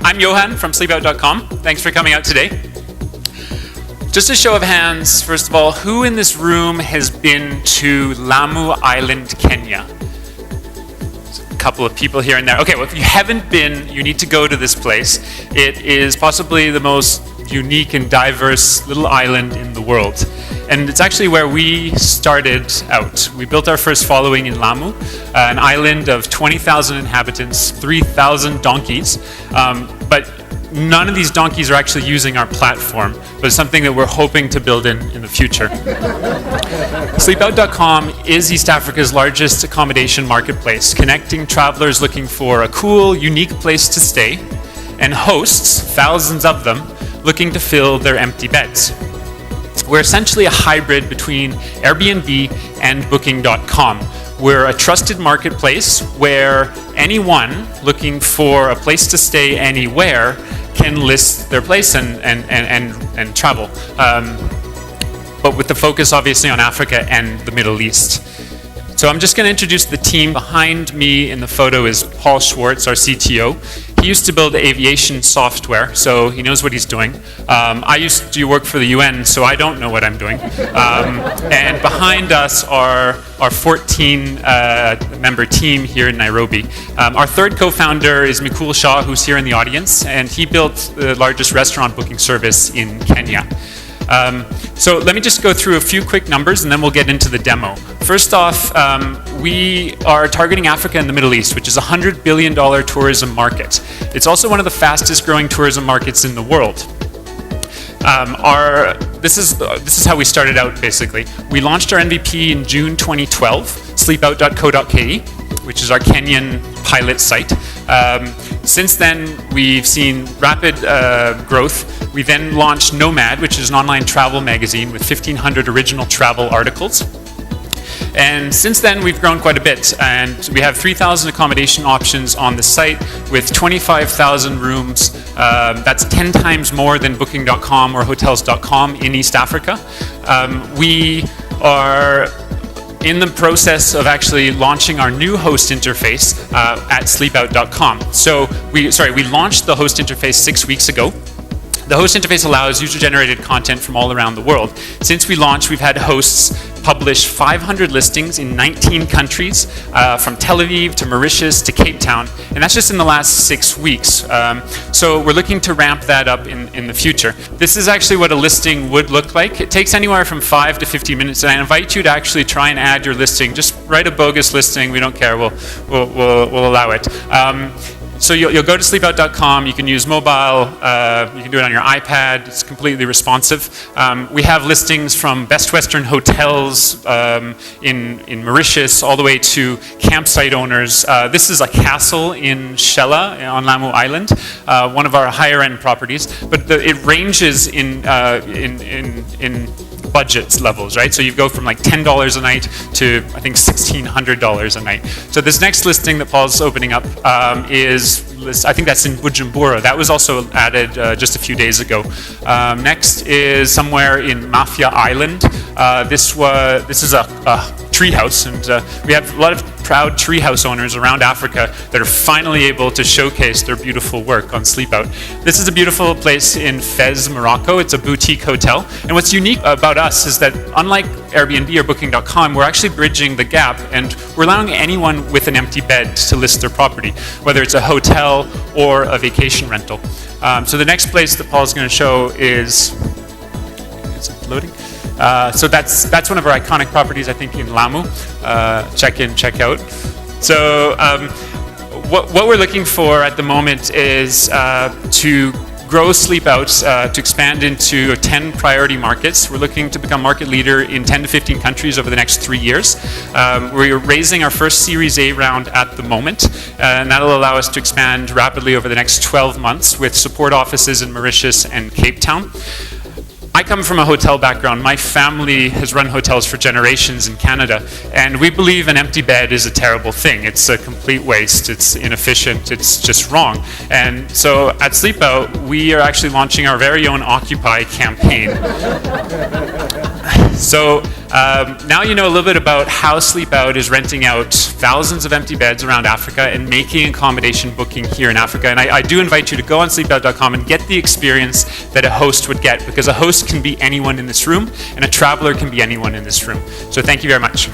I'm Johan from Sleepout.com. Thanks for coming out today. Just a show of hands, first of all, who in this room has been to Lamu Island, Kenya? A couple of people here and there. Okay, well, if you haven't been, you need to go to this place. It is possibly the most unique and diverse little island in the world. And it's actually where we started out. We built our first following in Lamu, an island of 20,000 inhabitants, 3,000 donkeys. But none of these donkeys are actually using our platform, but it's something that we're hoping to build in the future. Sleepout.com is East Africa's largest accommodation marketplace, connecting travelers looking for a cool, unique place to stay, and hosts, thousands of them, looking to fill their empty beds. We're essentially a hybrid between Airbnb and Booking.com. We're a trusted marketplace where anyone looking for a place to stay anywhere can list their place and travel. But with the focus obviously on Africa and the Middle East. So I'm just going to introduce the team. Behind me in the photo is Paul Schwartz, our CTO. He used to build aviation software, so he knows what he's doing. I used to work for the UN, so I don't know what I'm doing. And behind us are our 14-member team here in Nairobi. Our third co-founder is Mikul Shah, who's here in the audience, and he built the largest restaurant booking service in Kenya. So let me just go through a few quick numbers and then we'll get into the demo. First off, we are targeting Africa and the Middle East, which is a $100 billion tourism market. It's also one of the fastest growing tourism markets in the world. This is how we started out basically. We launched our MVP in June 2012, sleepout.co.ke, which is our Kenyan pilot site. Since then, we've seen rapid growth. We then launched Nomad, which is an online travel magazine with 1,500 original travel articles. And since then, we've grown quite a bit. And we have 3,000 accommodation options on the site with 25,000 rooms. That's 10 times more than Booking.com or Hotels.com in East Africa. We are in the process of actually launching our new host interface at Sleepout.com. So we launched the host interface 6 weeks ago. The host interface allows user-generated content from all around the world. Since we launched, we've had hosts publish 500 listings in 19 countries, from Tel Aviv to Mauritius to Cape Town, and that's just in the last 6 weeks. So we're looking to ramp that up in the future. This is actually what a listing would look like. It takes anywhere from 5 to 15 minutes, and I invite you to actually try and add your listing. Just write a bogus listing, we don't care, we'll allow it. So you'll go to sleepout.com, you can use mobile, you can do it on your iPad, it's completely responsive. We have listings from Best Western hotels in Mauritius all the way to campsite owners. This is a castle in Shella on Lamu Island, one of our higher end properties, but it ranges in budget levels, right? So you go from like $10 a night to I think $1,600 a night. So this next listing that Paul's opening up I think that's in Bujumbura. That was also added just a few days ago. Next is somewhere in Mafia Island. This is a treehouse, and we have a lot of proud treehouse owners around Africa that are finally able to showcase their beautiful work on Sleepout. This is a beautiful place in Fez, Morocco. It's a boutique hotel, and what's unique about us is that unlike Airbnb or Booking.com, we're actually bridging the gap, and we're allowing anyone with an empty bed to list their property, whether it's a hotel or a vacation rental. So the next place that Paul's going to show is it loading? So that's one of our iconic properties, I think, in Lamu. Check in, check out. So what we're looking for at the moment is to grow Sleepout, to expand into 10 priority markets. We're looking to become market leader in 10 to 15 countries over the next 3 years. We're raising our first Series A round at the moment, and that'll allow us to expand rapidly over the next 12 months with support offices in Mauritius and Cape Town. I come from a hotel background. My family has run hotels for generations in Canada, and we believe an empty bed is a terrible thing. It's a complete waste, it's inefficient, it's just wrong. And so at Sleepout, we are actually launching our very own Occupy campaign. So now you know a little bit about how Sleepout is renting out thousands of empty beds around Africa and making accommodation booking here in Africa. And I do invite you to go on sleepout.com and get the experience that a host would get, because a host can be anyone in this room and a traveler can be anyone in this room. So thank you very much.